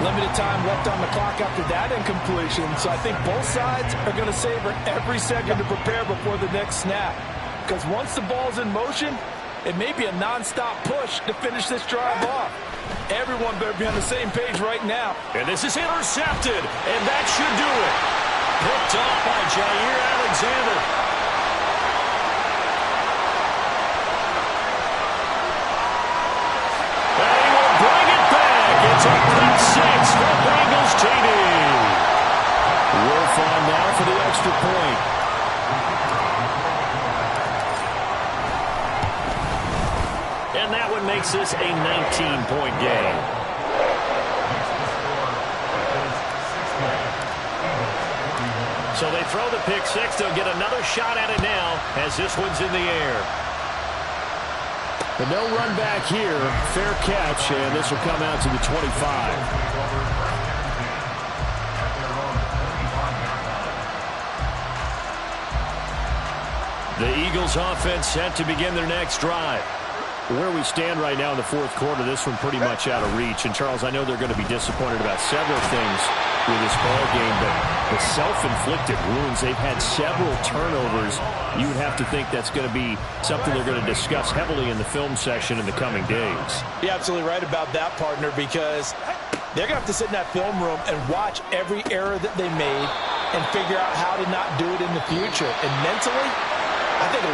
Limited time left on the clock after that incompletion, so I think both sides are going to savor every second to prepare before the next snap. Because once the ball's in motion, it may be a non-stop push to finish this drive off. Everyone better be on the same page right now. And this is intercepted, and that should do it. Picked off by Jair Alexander. And he will bring it back. It's a pick six for Bengals TD. Wolf on now for the extra point. And that one makes this a 19-point game. So they throw the pick six. They'll get another shot at it now as this one's in the air. But no run back here. Fair catch, and this will come out to the 25. The Eagles offense set to begin their next drive. Where we stand right now in the fourth quarter, this one pretty much out of reach. And, Charles, I know they're going to be disappointed about several things with this ball game, but the self-inflicted wounds, they've had several turnovers. You would have to think that's going to be something they're going to discuss heavily in the film session in the coming days. You're absolutely right about that, partner, because they're going to have to sit in that film room and watch every error that they made and figure out how to not do it in the future. And mentally, I think a lot